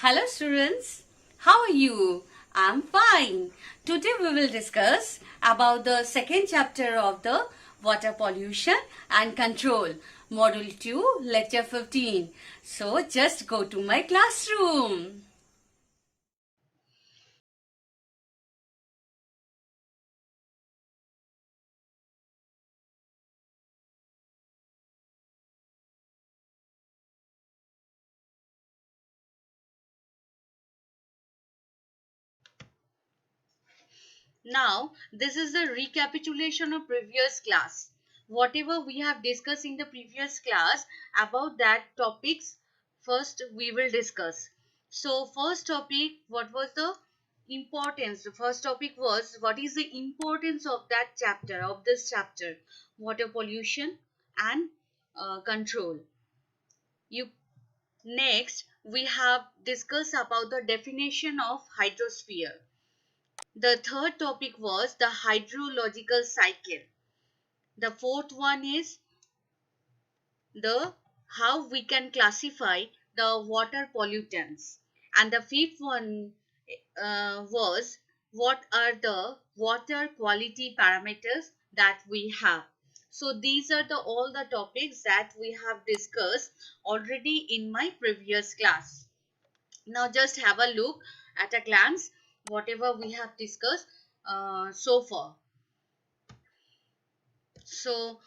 Hello students, how are you? I'm fine. Today we will discuss about the second chapter of the water pollution and control, module 2, lecture 15. So just go to my classroom. Now, this is the recapitulation of previous class. Whatever we have discussed in the previous class about that topics, first we will discuss. So, first topic, what was the importance? The first topic was what is the importance of that chapter, of this chapter, water pollution and control. You Next, we have discussed about the definition of hydrosphere. The third topic was the hydrological cycle. The fourth one is the how we can classify the water pollutants. And the fifth one was what are the water quality parameters that we have. So these are all the topics that we have discussed already in my previous class. Now just have a look at a glance whatever we have discussed so far. So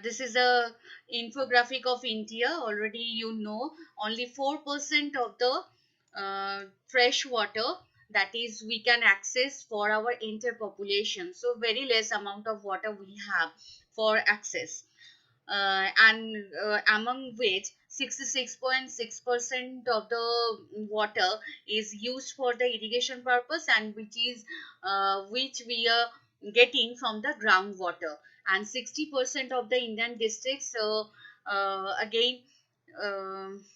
this is a infographic of India. Already you know only 4% of the fresh water that is we can access for our entire population. So very less amount of water we have for access. And among which 66.6% of the water is used for the irrigation purpose, and which we are getting from the groundwater, and 60% of the Indian districts again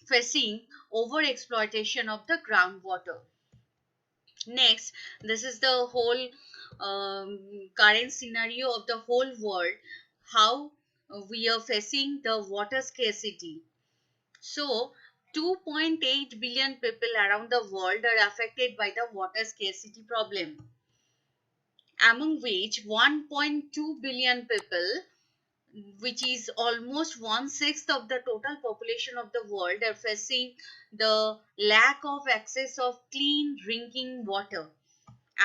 facing over exploitation of the groundwater. Next, this is the whole current scenario of the whole world, how we are facing the water scarcity. So, 2.8 billion people around the world are affected by the water scarcity problem, among which 1.2 billion people, which is almost one-sixth of the total population of the world, are facing the lack of access of clean drinking water.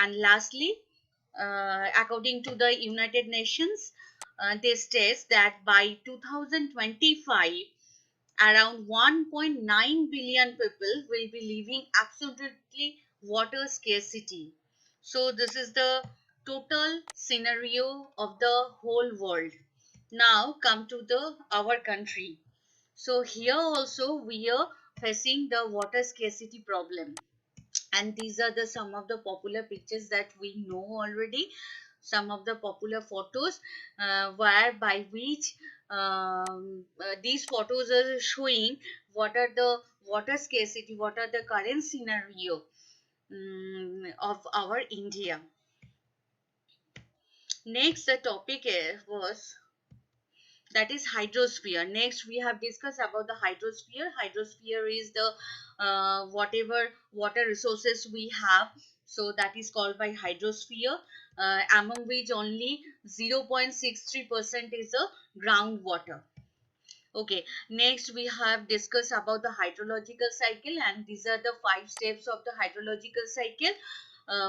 And lastly, according to the United Nations, they state that by 2025, around 1.9 billion people will be living absolutely water scarcity. So this is the total scenario of the whole world. Now come to the our country. So here also we are facing the water scarcity problem, and these are the some of the popular pictures that we know already, some of the popular photos where by which these photos are showing what are the water scarcity, what are the current scenario of our India. Next the topic was that is hydrosphere. Next we have discussed about the hydrosphere. Hydrosphere is the whatever water resources we have, so that is called by hydrosphere, among which only 0.63% is the groundwater. Okay, next we have discussed about the hydrological cycle, and these are the 5 steps of the hydrological cycle.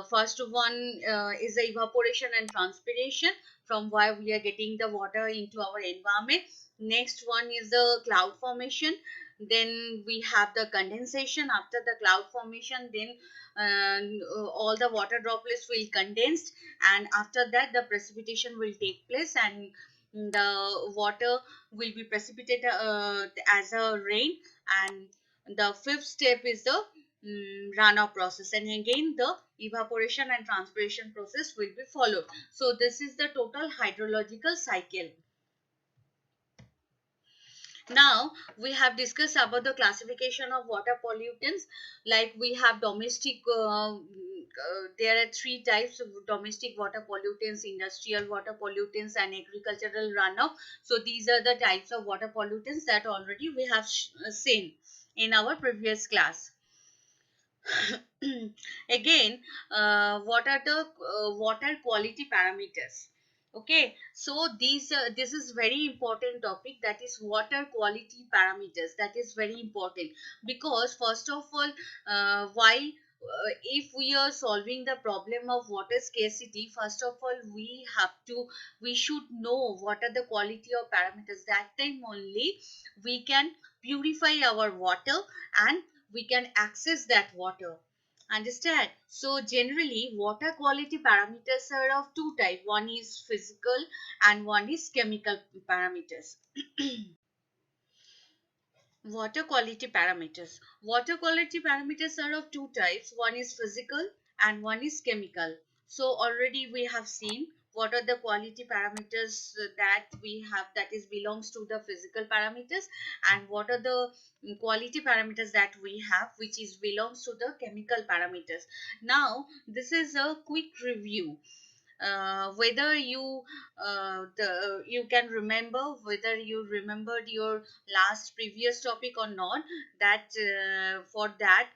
First one is the evaporation and transpiration, from where we are getting the water into our environment. Next one is the cloud formation. Then we have the condensation. After the cloud formation, then all the water droplets will condense, and after that the precipitation will take place, and the water will be precipitated as a rain. And the fifth step is the runoff process, and again the evaporation and transpiration process will be followed. So this is the total hydrological cycle. Now we have discussed about the classification of water pollutants. Like we have domestic, there are 3 types of domestic water pollutants: industrial water pollutants and agricultural runoff. So these are the types of water pollutants that already we have seen in our previous class. Again, what are the water quality parameters? Okay, so this is very important topic, that is water quality parameters. That is very important because first of all, while if we are solving the problem of water scarcity, first of all we should know what are the quality of parameters. That time only we can purify our water and we can access that water. Understand? So generally water quality parameters are of two type. One is physical and one is chemical parameters. Water quality parameters. Water quality parameters are of two types. One is physical and one is chemical. So already we have seen what are the quality parameters that we have, that is belongs to the physical parameters, and what are the quality parameters that we have which is belongs to the chemical parameters. Now this is a quick review. Whether you can remember, whether you remembered your last previous topic or not, that for that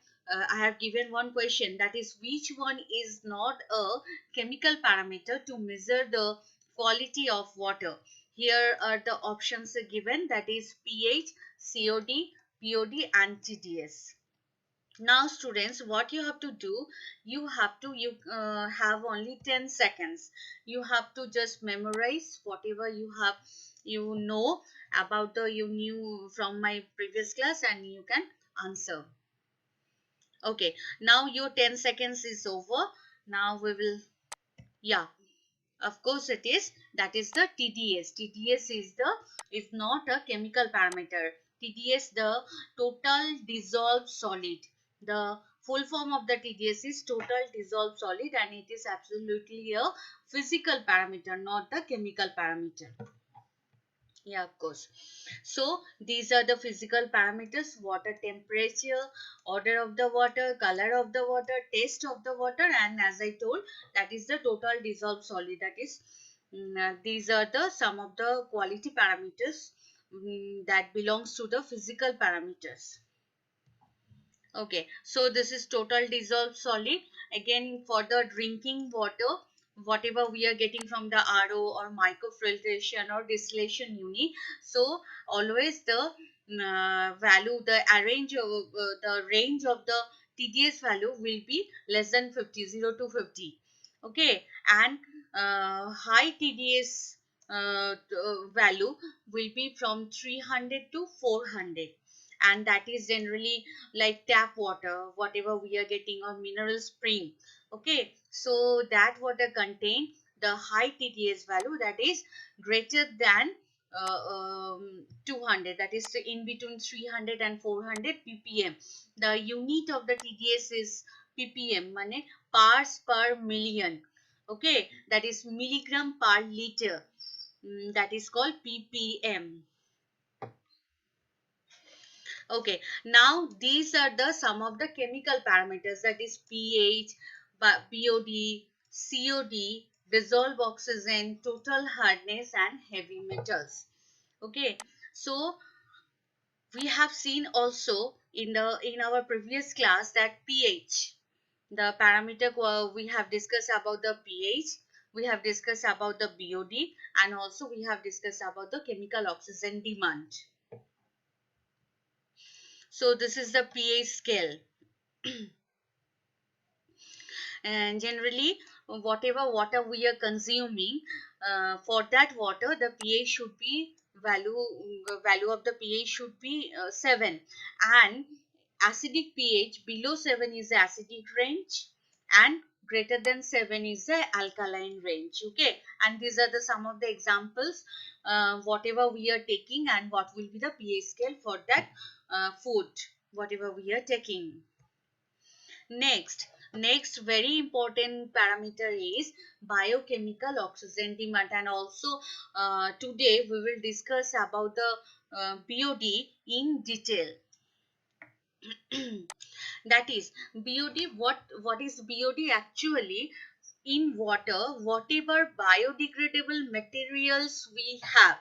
I have given one question, that is which one is not a chemical parameter to measure the quality of water. Here are the options given, that is pH, COD, POD and TDS. Now students, what you have to do, you have only 10 seconds. You have to just memorize whatever you have, you know about the, you knew from my previous class, and you can answer. Okay, now your 10 seconds is over. Now we will, yeah, of course it is. That is the TDS. TDS is not a chemical parameter. TDS, the total dissolved solid. The full form of the TDS is total dissolved solid, and it is absolutely a physical parameter, not the chemical parameter. Yeah, of course. So these are the physical parameters: water temperature, order of the water, color of the water, taste of the water, and as I told, that is the total dissolved solid. That is, these are the some of the quality parameters that belongs to the physical parameters. Okay, so this is total dissolved solid. Again, for the drinking water, whatever we are getting from the RO or microfiltration or distillation unit, so always the value, the range of the TDS value will be less than 50, 0 to 50. Okay, and high TDS value will be from 300 to 400, and that is generally like tap water, whatever we are getting, or mineral spring. Okay, so that water contain the high TDS value, that is greater than 200, that is in between 300 and 400 ppm. The unit of the TDS is ppm, mane parts per million. Okay, that is milligram per liter. That is called ppm. Okay, now these are the some of the chemical parameters, that is pH, BOD, COD, dissolved oxygen, total hardness and heavy metals. Okay, so we have seen also in our previous class that pH, the parameter, we have discussed about the pH, we have discussed about the BOD, and also we have discussed about the chemical oxygen demand. So this is the pH scale. And generally whatever water we are consuming, for that water the pH should be value of the pH should be 7, and acidic pH below 7 is the acidic range, and greater than 7 is the alkaline range. Okay, and these are the some of the examples, whatever we are taking, and what will be the pH scale for that food whatever we are taking. Next very important parameter is biochemical oxygen demand, and also today we will discuss about the BOD in detail. That is BOD. What is BOD actually? in water, whatever biodegradable materials we have,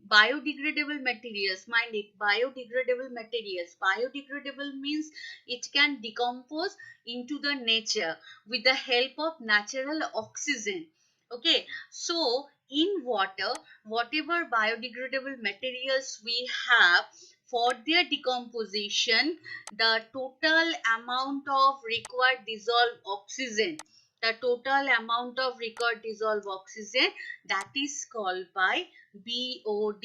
biodegradable materials, mind it, biodegradable materials. Biodegradable means it can decompose into the nature with the help of natural oxygen. Okay, so in water, whatever biodegradable materials we have, for their decomposition, the total amount of required dissolved oxygen, the total amount of required dissolved oxygen, that is called by BOD,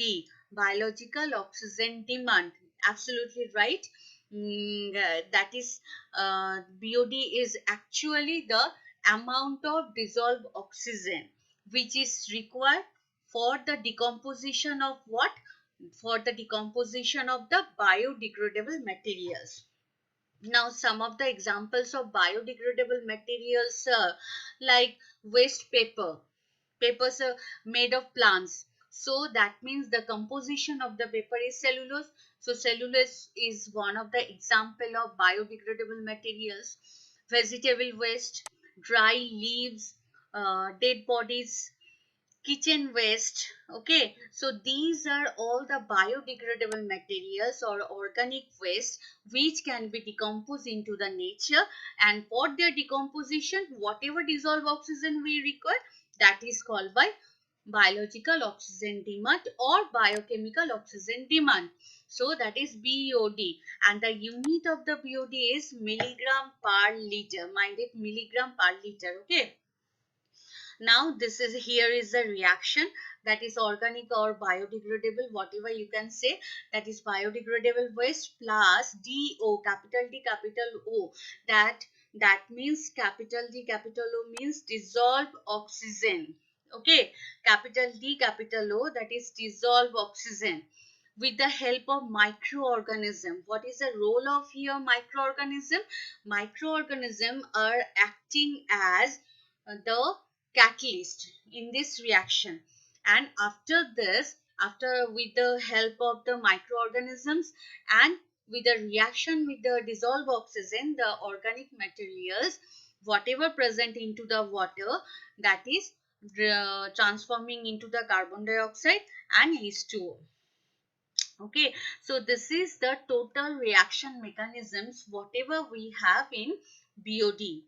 biological oxygen demand. Absolutely right. That is, BOD is actually the amount of dissolved oxygen which is required for the decomposition of what? For the decomposition of the biodegradable materials. Now, some of the examples of biodegradable materials are like waste paper. Papers are made of plants. So that means the composition of the paper is cellulose. So cellulose is one of the example of biodegradable materials. Vegetable waste, dry leaves, dead bodies, kitchen waste. Okay, so these are all the biodegradable materials or organic waste which can be decomposed into the nature, and for their decomposition, whatever dissolved oxygen we require, that is called by biological oxygen demand or biochemical oxygen demand. So that is BOD, and the unit of the BOD is milligram per liter. Mind it, milligram per liter. Okay, now this is, here is a reaction, that is organic or biodegradable, whatever you can say, that is biodegradable waste plus DO, capital D capital O, that means capital D capital O means dissolved oxygen. Okay, capital D capital O, that is dissolved oxygen with the help of microorganism. What is the role of here microorganism? Microorganism are acting as the catalyst in this reaction, and after this, after with the help of the microorganisms and with the reaction with the dissolved oxygen, the organic materials whatever present into the water, that is transforming into the carbon dioxide and H2O. Okay, so this is the total reaction mechanisms whatever we have in BOD.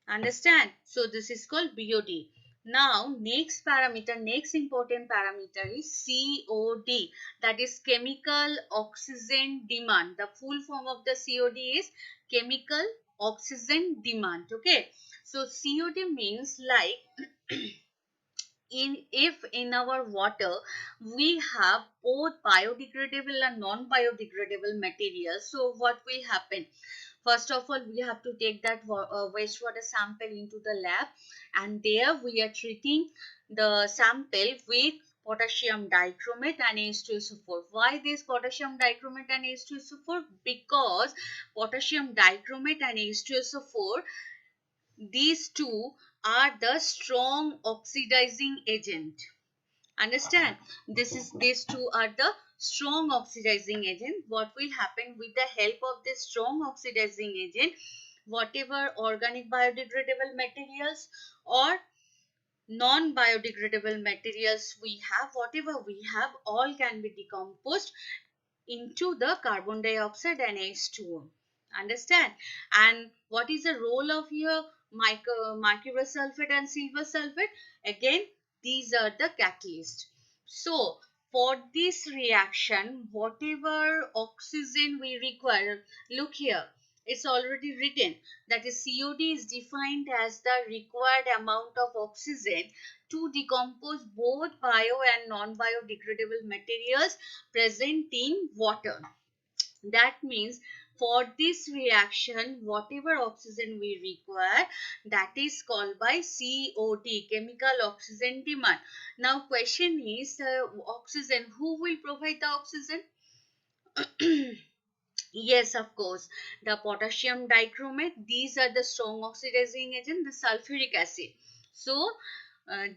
Understand? So this is called BOD. Now next parameter, next important parameter is COD, that is chemical oxygen demand. The full form of the COD is chemical oxygen demand. Okay, so COD means like if in our water we have both biodegradable and non-biodegradable materials, so what will happen? First of all, we have to take that wastewater sample into the lab, and there we are treating the sample with potassium dichromate and H2SO4. Why this potassium dichromate and H2SO4? Because potassium dichromate and H2SO4, these two are the strong oxidizing agent. Understand? These two are the strong oxidizing agent. What will happen with the help of this strong oxidizing agent? Whatever organic biodegradable materials or non-biodegradable materials we have, whatever we have, all can be decomposed into the carbon dioxide and H2O. Understand? And what is the role of your mercury sulfate and silver sulfate? Again, these are the catalysts. So for this reaction, whatever oxygen we require, look here, it's already written that is COD is defined as the required amount of oxygen to decompose both bio and non-biodegradable materials present in water. That means for this reaction, whatever oxygen we require, that is called by COD, chemical oxygen demand. Now question is, oxygen, who will provide the oxygen? Yes, of course, the potassium dichromate, these are the strong oxidizing agent, the sulfuric acid. So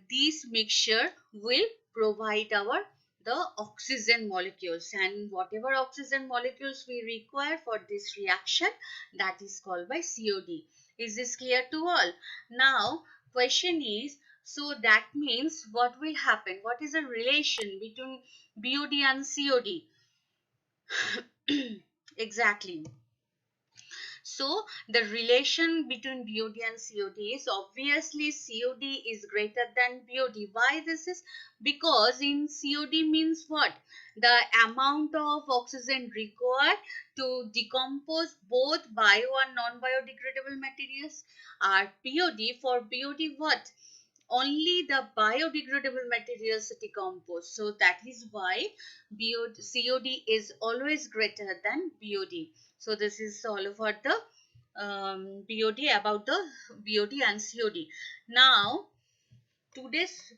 this mixture will provide our the oxygen molecules, and whatever oxygen molecules we require for this reaction, that is called by COD. Is this clear to all? Now question is, so that means what will happen? What is the relation between BOD and COD? Exactly. So the relation between BOD and COD is obviously COD is greater than BOD. Why this is? Because in COD means what? The amount of oxygen required to decompose both bio and non-biodegradable materials. Are BOD, for BOD what? Only the biodegradable materials decompose. So that is why COD is always greater than BOD. So this is all about the BOD, about the BOD and COD. Now, today's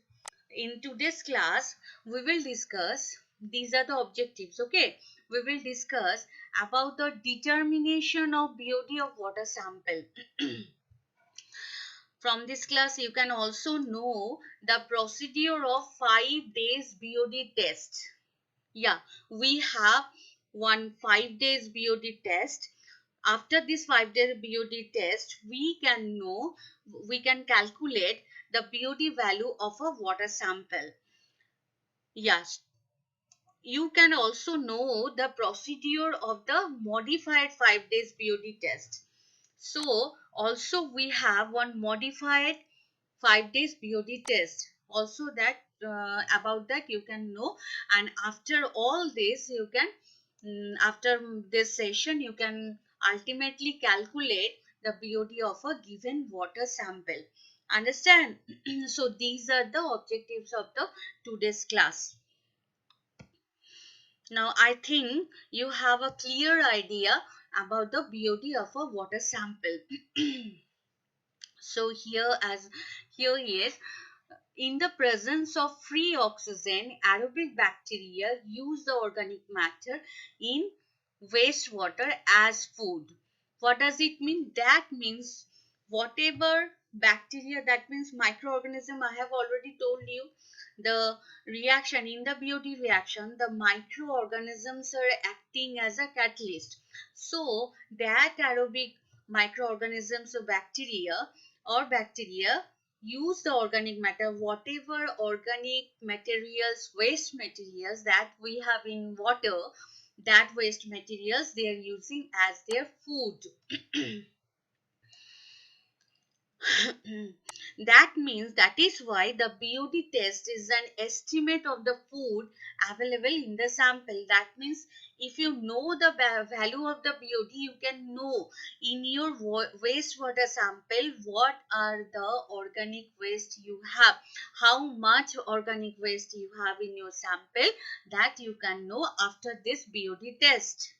in today's class, we will discuss, these are the objectives, okay? We will discuss about the determination of BOD of water sample. From this class, you can also know the procedure of 5 days BOD test. Yeah, we have one 5 days BOD test. After this 5-day BOD test, we can calculate the BOD value of a water sample. Yes, you can also know the procedure of the modified 5 days BOD test. So also we have one modified 5 days BOD test. Also that about that you can know, and after all this you can after this session you can ultimately calculate the BOD of a given water sample. Understand? So these are the objectives of the today's class. Now I think you have a clear idea about the BOD of a water sample. So here is, in the presence of free oxygen, aerobic bacteria use the organic matter in wastewater as food. What does it mean? That means whatever bacteria, that means microorganism, I have already told you, the reaction in the BOD reaction, the microorganisms are acting as a catalyst. So that aerobic microorganisms or bacteria use the organic matter, whatever organic materials, waste materials that we have in water, that waste materials they are using as their food. That means, that is why the BOD test is an estimate of the food available in the sample. That means if you know the value of the BOD, you can know in your wastewater sample what are the organic waste you have, how much organic waste you have in your sample, that you can know after this BOD test.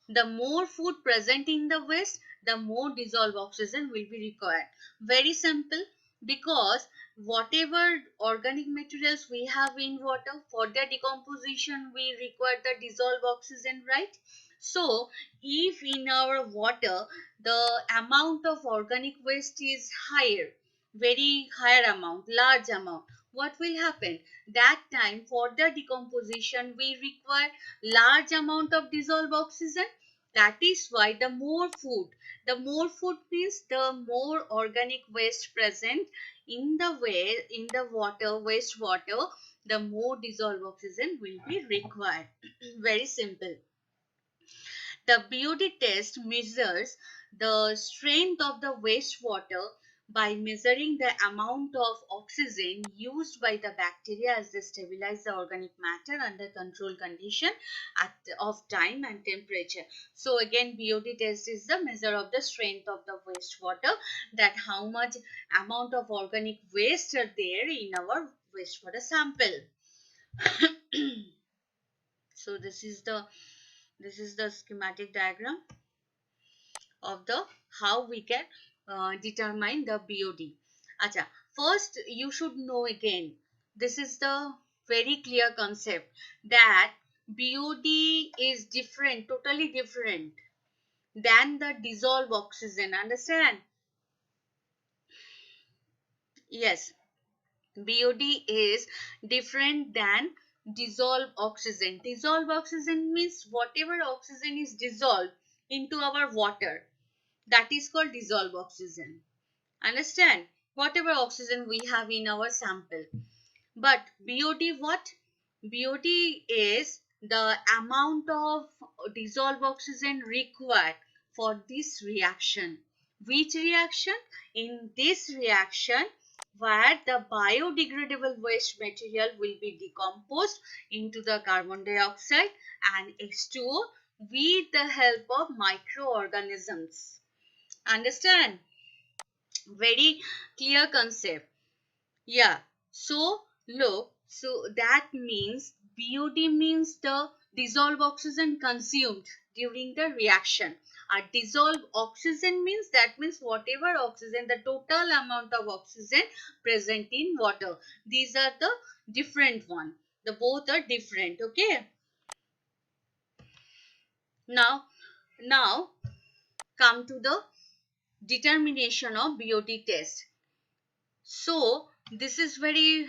The more food present in the waste, the more dissolved oxygen will be required. Very simple, because whatever organic materials we have in water, for their decomposition we require the dissolved oxygen, right? So if in our water the amount of organic waste is higher, very higher amount, large amount, what will happen? That time for the decomposition we require large amount of dissolved oxygen. That is why the more food means the more organic waste present in the water, wastewater, the more dissolved oxygen will be required. Very simple. The BOD test measures the strength of the wastewater by measuring the amount of oxygen used by the bacteria as they stabilize the organic matter under controlled condition of time and temperature. So again, BOD test is the measure of the strength of the wastewater, that how much amount of organic waste are there in our wastewater sample. So this is the schematic diagram of the how we can determine the BOD. Acha, first you should know again, this is the very clear concept that BOD is different, totally different than the dissolved oxygen. Understand? Yes, BOD is different than dissolved oxygen. Dissolved oxygen means whatever oxygen is dissolved into our water, that is called dissolved oxygen. Understand? Whatever oxygen we have in our sample. But BOD what? BOD is the amount of dissolved oxygen required for this reaction. Which reaction? In this reaction, where the biodegradable waste material will be decomposed into the carbon dioxide and H2O with the help of microorganisms. Understand? Very clear concept. Yeah. So look, so that means BOD means the dissolved oxygen consumed during the reaction. Dissolved oxygen means, that means whatever oxygen, the total amount of oxygen present in water. These are the different one. The both are different. Okay. Now, now come to the determination of BOD test. So this is very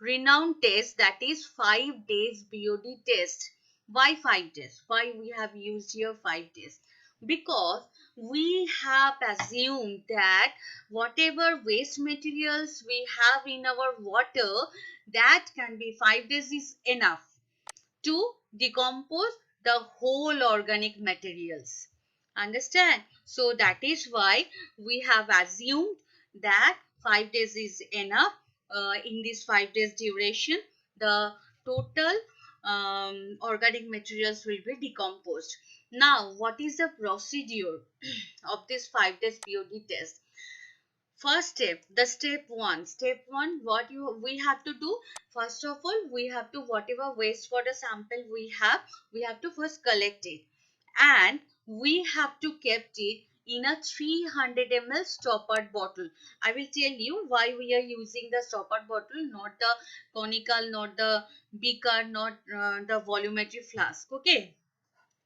renowned test, that is 5 days BOD test. Why 5 days? Why we have used here 5 days? Because we have assumed that whatever waste materials we have in our water, that can be 5 days is enough to decompose the whole organic materials. Understand? So that is why we have assumed that 5 days is enough. In this 5 days duration, the total organic materials will be decomposed. Now, what is the procedure of this 5 days BOD test? First step, the step one, what we have to do, first of all, we have to, whatever wastewater sample we have to first collect it, and we have to kept it in a 300 ml stoppered bottle. I will tell you why we are using the stoppered bottle, not the conical, not the beaker, not the volumetric flask. Okay,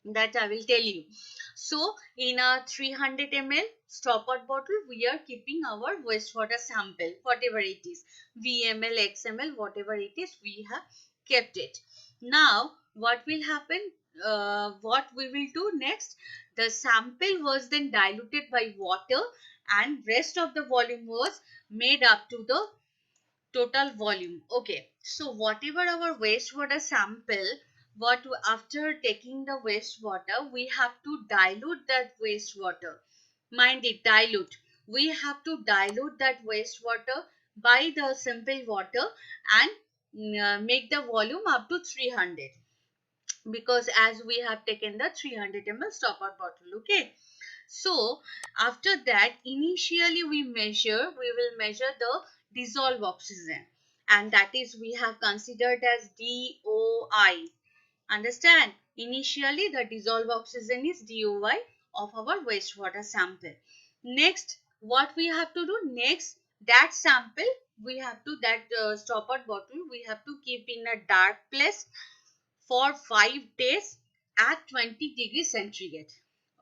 that I will tell you. So in a 300 ml stoppered bottle, we are keeping our wastewater sample, whatever it is, VML, XML, whatever it is, we have kept it. Now, what will happen? What we will do next? The sample was then diluted by water, and rest of the volume was made up to the total volume. Okay, so whatever our wastewater sample, what after taking the wastewater, we have to dilute that wastewater. Mind it, dilute. We have to dilute that wastewater by the simple water and make the volume up to 300, because as we have taken the 300 ml stopper bottle. Okay, so after that, initially we will measure the dissolved oxygen, and that is we have considered as DOI. Understand? Initially the dissolved oxygen is DOI of our wastewater sample. Next, what we have to do next, that sample we have to, that stoppered bottle we have to keep in a dark place for 5 days at 20 degrees centigrade.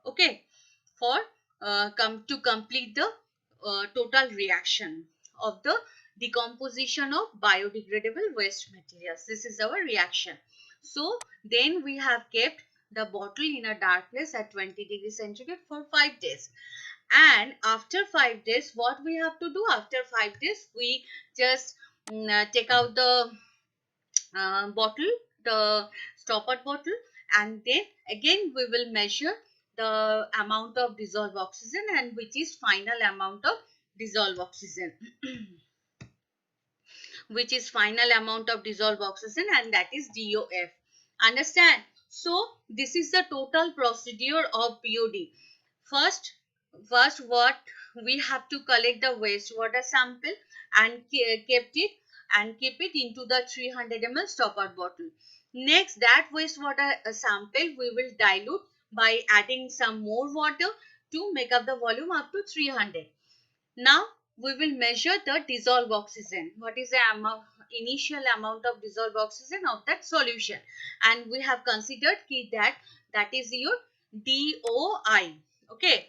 Okay, for to complete the total reaction of the decomposition of biodegradable waste materials. This is our reaction. So then we have kept the bottle in a dark place at 20 degrees centigrade for 5 days. And after 5 days, what we have to do? After 5 days, we just take out the bottle, the stoppered bottle, and then again we will measure the amount of dissolved oxygen, and which is final amount of dissolved oxygen which is final amount of dissolved oxygen, and that is DOF. Understand? So this is the total procedure of BOD. First, what we have to collect the wastewater sample and kept it and keep it into the 300 ml stoppered bottle. Next, that wastewater sample we will dilute by adding some more water to make up the volume up to 300. Now we will measure the dissolved oxygen. What is the initial amount of dissolved oxygen of that solution? And we have considered that is your DOI. Okay.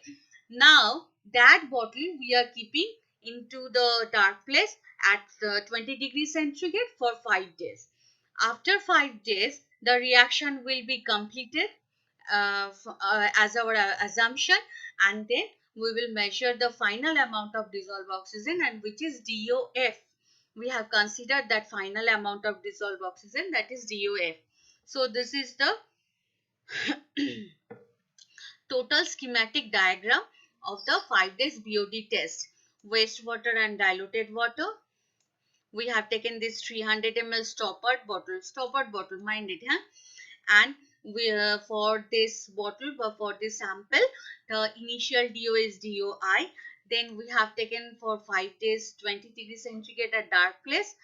Now that bottle we are keeping into the dark place at 20 degrees centigrade for 5 days. After 5 days, the reaction will be completed as our assumption, and then we will measure the final amount of dissolved oxygen, and which is DOF. We have considered that final amount of dissolved oxygen, that is DOF. So this is the total schematic diagram of the 5 days BOD test. Wastewater and diluted water. We have taken this 300 ml stoppered bottle, mind it, huh? And we for this bottle, for this sample, the initial DO is DOI. Then we have taken for 5 days 20 degrees centigrade at dark place,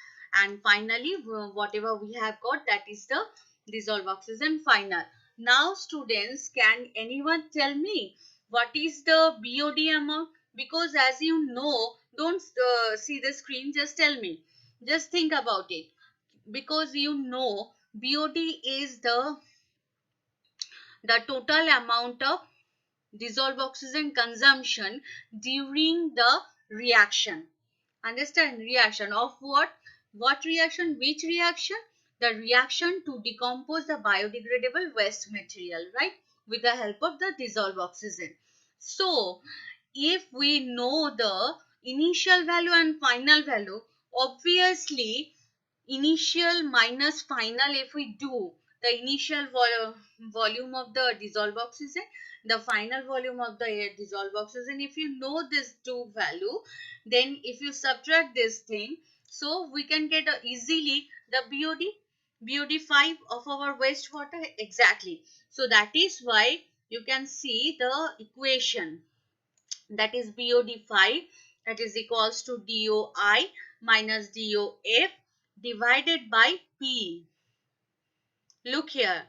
and finally whatever we have got, that is the dissolved oxygen final. Now students, can anyone tell me what is the BOD amount? Because as you know, don't see the screen, just tell me, just think about it, because you know BOD is the total amount of dissolved oxygen consumption during the reaction. Understand? Reaction of what? What reaction? Which reaction? The reaction to decompose the biodegradable waste material, right? With the help of the dissolved oxygen. So, if we know the initial value and final value, obviously initial minus final, if we do the initial volume of the dissolved oxygen, the final volume of the dissolved oxygen, if you know this two value, then if you subtract this thing, so we can get easily the BOD 5 of our wastewater, exactly. So that is why you can see the equation, that is BOD 5, that is equals to DOI minus DOF divided by P. Look here,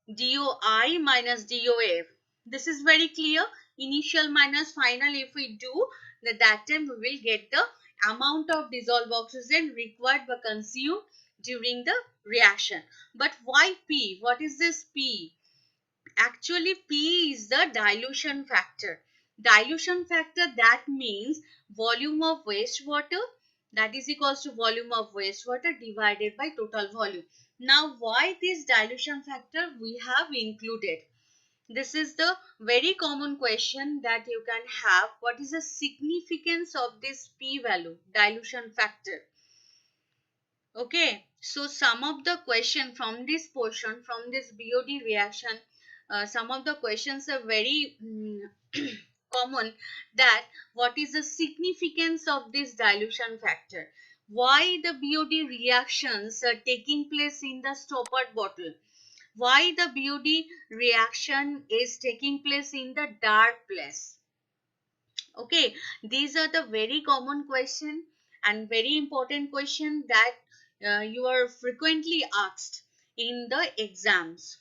DOI minus DOF. This is very clear. Initial minus final, if we do, that time we will get the amount of dissolved oxygen required by consumed during the reaction. But why P? What is this P? Actually, P is the dilution factor. Dilution factor, that means volume of wastewater, that is equals to volume of wastewater divided by total volume. Now, why this dilution factor we have included? This is the very common question that you can have. What is the significance of this P value, dilution factor? Okay, so some of the question from this portion, from this BOD reaction, some of the questions are very common, that what is the significance of this dilution factor? Why the BOD reactions are taking place in the stoppered bottle? Why the BOD reaction is taking place in the dark place? Okay, these are the very common question and very important question that you are frequently asked in the exams.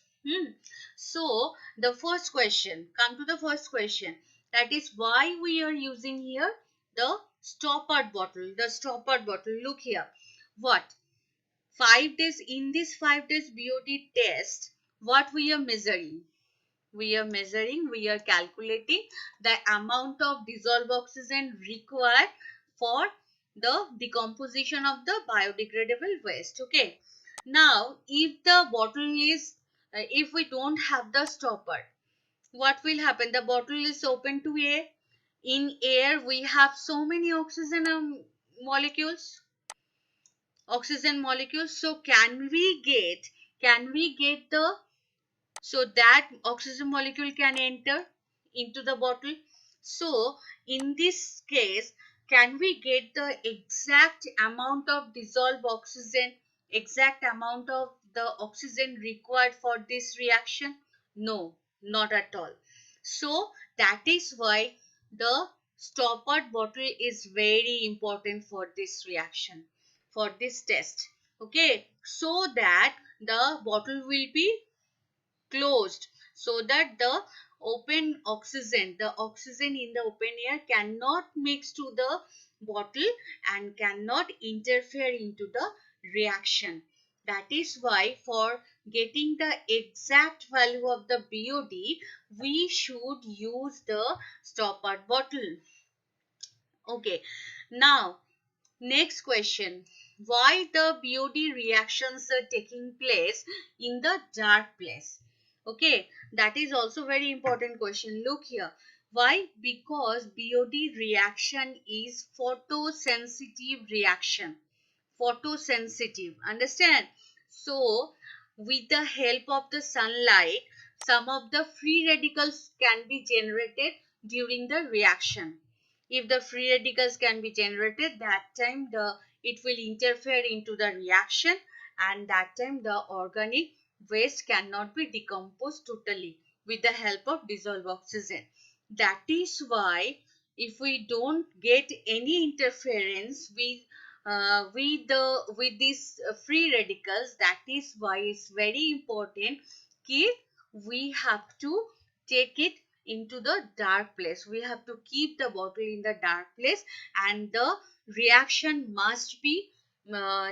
So the first question, come to the first question, that is why we are using here the stoppered bottle. The stoppered bottle, look here, what 5 days, in this 5 days BOD test, what we are measuring? We are calculating the amount of dissolved oxygen required for the decomposition of the biodegradable waste. Okay. Now, if the bottle is, if we don't have the stopper, what will happen? The bottle is open to air. In air, we have so many molecules, oxygen molecules. So, can we get the, so that oxygen molecule can enter into the bottle? So in this case, can we get the exact amount of dissolved oxygen, exact amount of the oxygen required for this reaction? No, not at all. So that is why the stoppered bottle is very important for this reaction, for this test. Okay, so that the bottle will be closed, so that the the oxygen in the open air cannot mix to the bottle and cannot interfere into the reaction. That is why for getting the exact value of the BOD, we should use the stoppered bottle. Okay, now next question, why the BOD reactions are taking place in the dark place? Okay, that is also very important question. Look here, Why? Because BOD reaction is photosensitive reaction. Photosensitive, understand? So with the help of the sunlight, some of the free radicals can be generated during the reaction. If the free radicals can be generated, that time it will interfere into the reaction, and that time the organic waste cannot be decomposed totally with the help of dissolved oxygen. That is why if we don't get any interference with these free radicals, that is why it's very important कि we have to take it into the dark place. We have to keep the bottle in the dark place, and the reaction must be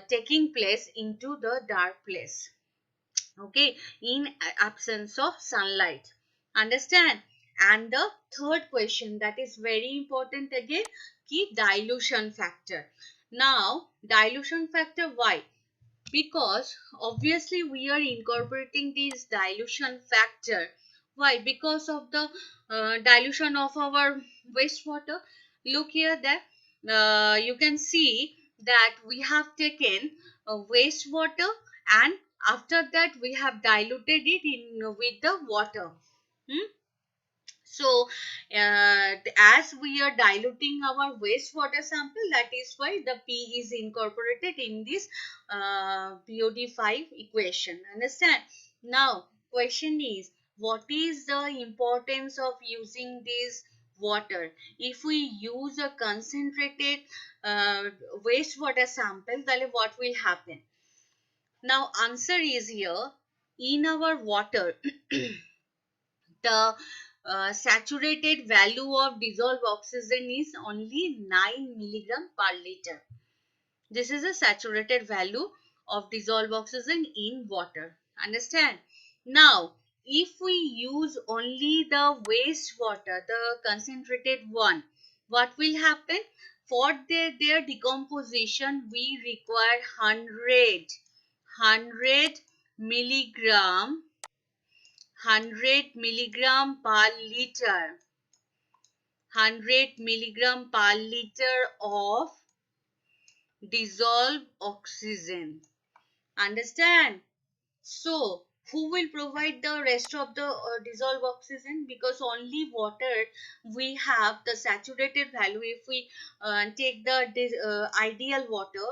taking place into the dark place, okay, in absence of sunlight, understand? And the third question that is very important again, key dilution factor. Now dilution factor, why? Because obviously we are incorporating this dilution factor. Why? Because of the dilution of our wastewater. Look here, that you can see that we have taken wastewater, and after that we have diluted it in with the water. Hmm? So as we are diluting our wastewater sample, that is why the P is incorporated in this BOD5 equation, understand? Now question is, what is the importance of using this water? If we use a concentrated uh, wastewater sample, then what will happen? Now answer is here, in our water the saturated value of dissolved oxygen is only 9 milligram per liter. This is a saturated value of dissolved oxygen in water. Understand? Now, if we use only the wastewater, the concentrated one, what will happen? For their decomposition, we require 100 milligram 100 milligram per liter 100 milligram per liter of dissolved oxygen, understand? So who will provide the rest of the dissolved oxygen? Because only water we have the saturated value. If we take the ideal water,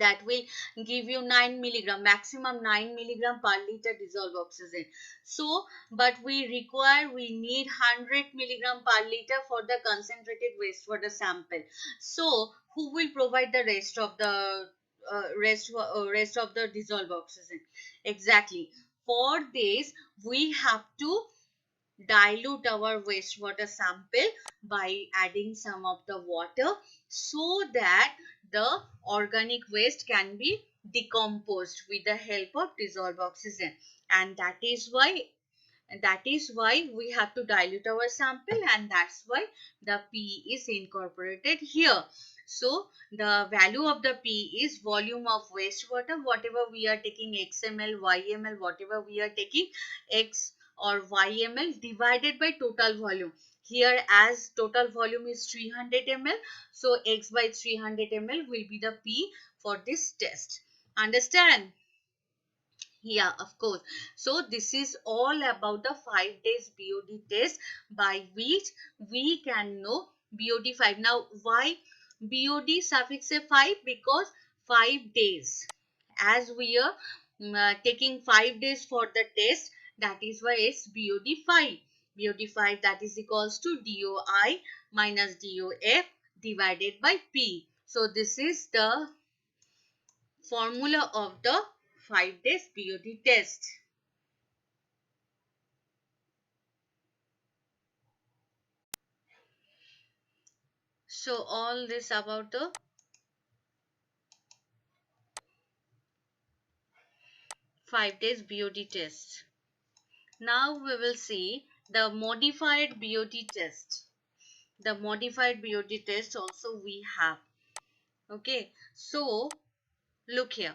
that will give you 9 milligram, maximum 9 milligram per liter dissolved oxygen. So but we need 100 milligram per liter for the concentrated wastewater sample. So who will provide the rest of the rest of the dissolved oxygen? Exactly, for this we have to dilute our wastewater sample by adding some of the water, so that the organic waste can be decomposed with the help of dissolved oxygen. And that is why we have to dilute our sample, and that's why the P is incorporated here. So the value of the P is volume of wastewater, whatever we are taking, XML, YML, whatever we are taking, X or YML divided by total volume. Here as total volume is 300 ml, so X by 300 ml will be the P for this test. Understand? Yeah, of course. So this is all about the 5 days BOD test by which we can know BOD5. Now, why BOD suffix a 5? Because 5 days. As we are taking 5 days for the test, that is why it's BOD5. BOD5, that is equals to DOI minus DOF divided by P. So this is the formula of the 5 days BOD test. So all this about the 5 days BOD test. Now we will see the modified BOD test. The modified BOD test also we have. Okay, so look here.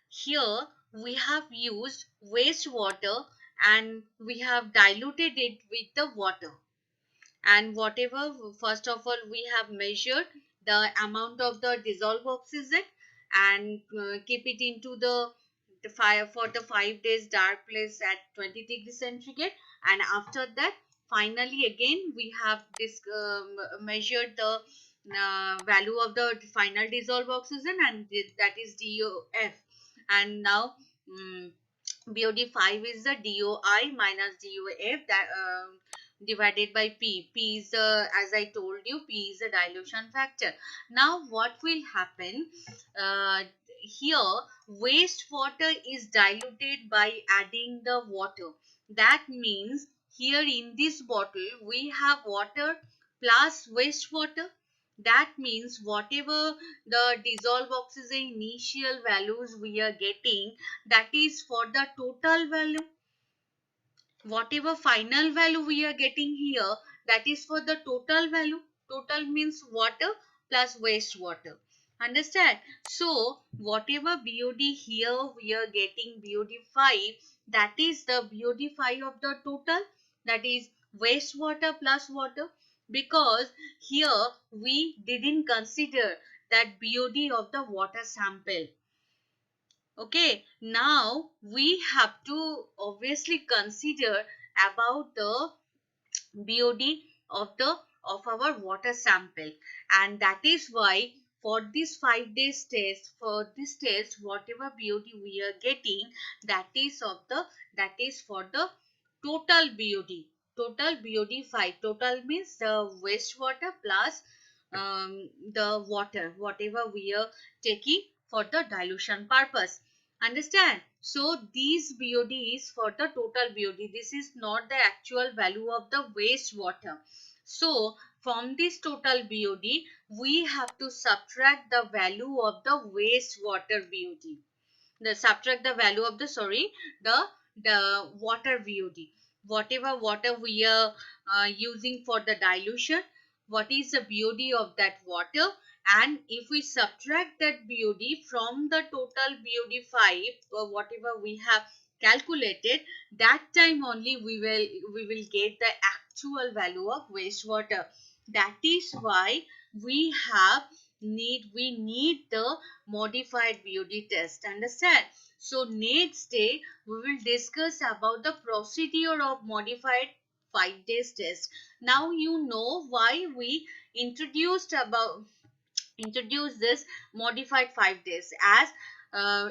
Here we have used wastewater and we have diluted it with the water. And whatever, first of all, we have measured the amount of the dissolved oxygen and keep it into the fire for the 5 days dark place at 20 degrees centigrade. And after that, finally again we have this measured the value of the final dissolved oxygen, and that is DOF. And now BOD5 is the DOI minus DOF, that divided by P. P is the, as I told you, P is the dilution factor. Now what will happen? Here wastewater is diluted by adding the water. That means here in this bottle we have water plus wastewater. That means whatever the dissolved oxygen initial values we are getting, that is for the total value. Whatever final value we are getting here, that is for the total value. Total means water plus wastewater. Understand? So whatever BOD here we are getting BOD5, that is the BOD5 of the total, that is wastewater plus water, because here we didn't consider that BOD of the water sample. Okay, now we have to obviously consider about the BOD of the of our water sample, and that is why for this 5 days test, for this test, whatever BOD we are getting, that is of the, that is for the total BOD. Total BOD 5. Total means the wastewater plus the water, whatever we are taking for the dilution purpose. Understand? So these BOD is for the total BOD. This is not the actual value of the wastewater. So from this total BOD, we have to subtract the value of the wastewater BOD. The subtract the value of the, sorry, the water BOD. Whatever water we are using for the dilution, what is the BOD of that water, and if we subtract that BOD from the total BOD 5 or whatever we have calculated, that time only we will get the actual value of wastewater. That is why we need the modified BOD test. Understand? So next day we will discuss about the procedure of modified 5 days test. Now you know why we introduce this modified 5 days, as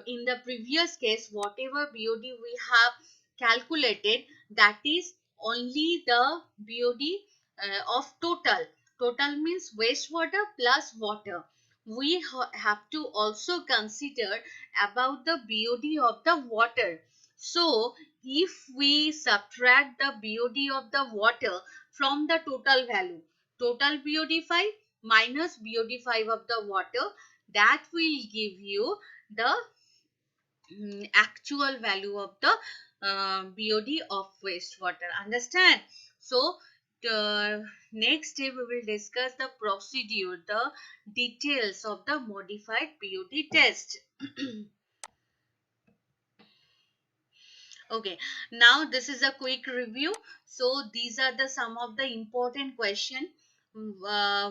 in the previous case whatever BOD we have calculated, that is only the BOD of total means wastewater plus water. We have to also consider about the BOD of the water. So if we subtract the BOD of the water from the total value, total BOD 5 minus BOD 5 of the water, that will give you the actual value of the BOD of wastewater. Understand? So next day we will discuss the procedure, the details of the modified BOD test. Okay, now this is a quick review. So these are the some of the important question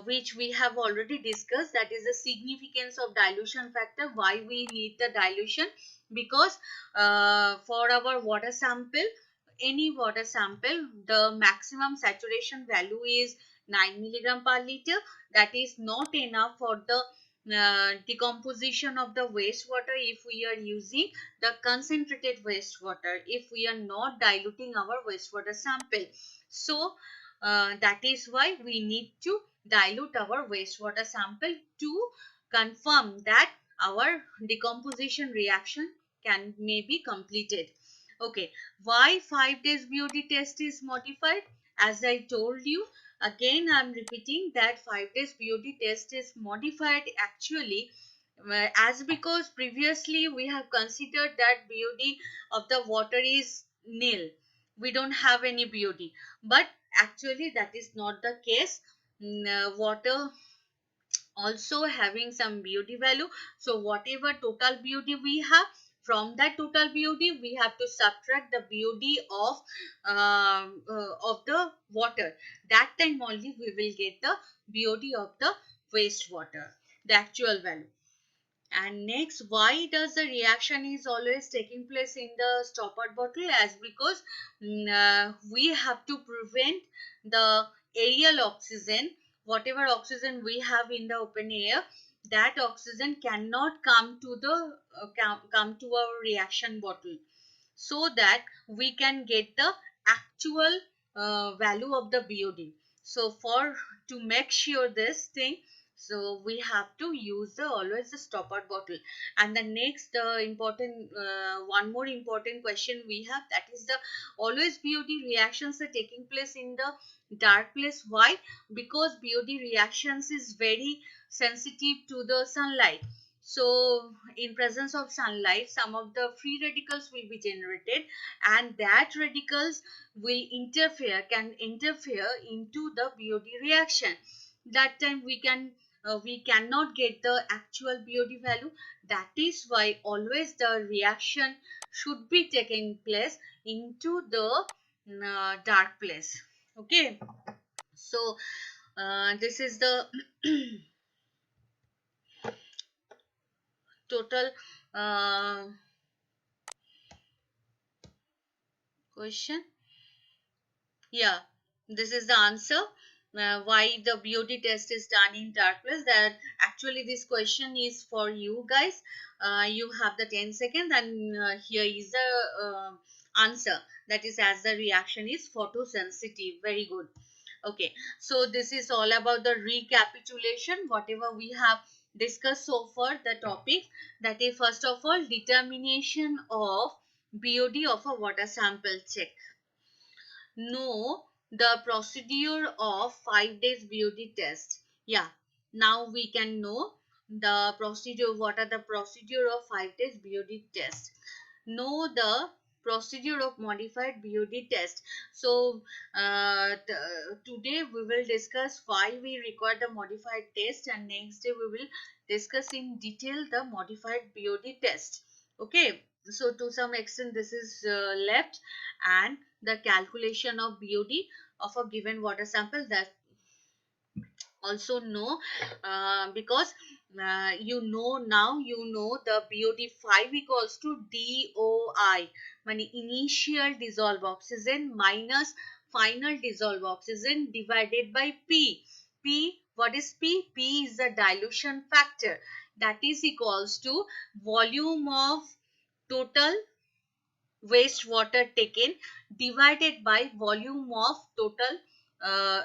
which we have already discussed. That is the significance of dilution factor. Why we need the dilution? Because for our water sample, any water sample, the maximum saturation value is 9 milligram per liter. That is not enough for the decomposition of the wastewater if we are using the concentrated wastewater, if we are not diluting our wastewater sample. So that is why we need to dilute our wastewater sample to confirm that our decomposition reaction may be completed. Okay, why 5 days BOD test is modified? As I told you, again I am repeating that 5 days BOD test is modified actually as because previously we have considered that BOD of the water is nil. We don't have any BOD, but actually that is not the case. Water also having some BOD value. So whatever total BOD we have, from that total BOD we have to subtract the BOD of the water. That time only we will get the BOD of the wastewater, the actual value. And next, why does the reaction is always taking place in the stoppered bottle? As because we have to prevent the aerial oxygen, whatever oxygen we have in the open air, that oxygen cannot come to the come to our reaction bottle, so that we can get the actual value of the BOD. So for to make sure this thing, so we have to use the always the stopper bottle. And the next important one more important question we have, that is the always BOD reactions are taking place in the dark place. Why? Because BOD reactions is very sensitive to the sunlight. So in presence of sunlight, some of the free radicals will be generated, and that radicals will can interfere into the BOD reaction. That time we cannot get the actual BOD value. That is why always the reaction should be taking place into the dark place. Okay, so this is the total uh, question. Yeah, this is the answer. Why the BOD test is done in dark place. That actually this question is for you guys. You have the 10 seconds, and here is the answer. That is, as the reaction is photosensitive. Very good. Okay, so this is all about the recapitulation. Whatever we have discussed so far, the topic, that is first of all determination of BOD of a water sample check. Know the procedure of 5 days BOD test. Yeah, now we can know the procedure. What are the procedure of 5 days BOD test? Know the procedure of modified BOD test. So today we will discuss why we require the modified test, and next day we will discuss in detail the modified BOD test. Okay, so to some extent this is left, and the calculation of BOD of a given water sample, that also know, because you know the BOD 5 equals to DOI, meaning initial dissolved oxygen minus final dissolved oxygen divided by P. What is P? P is the dilution factor, that is equals to volume of total wastewater taken divided by volume of total uh,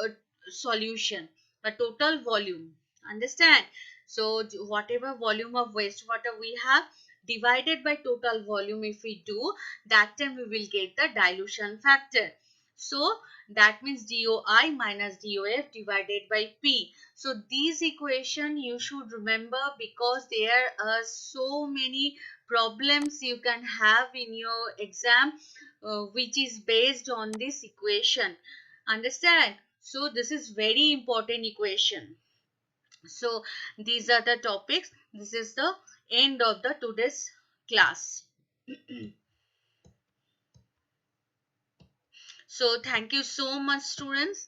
uh, solution, the total volume. Understand? So whatever volume of wastewater we have divided by total volume, if we do, that time we will get the dilution factor. So that means DOI minus DOF divided by P. So these equation you should remember, because there are so many problems you can have in your exam which is based on this equation. Understand? So this is very important equation. So these are the topics. This is the end of the today's class. So thank you so much, students.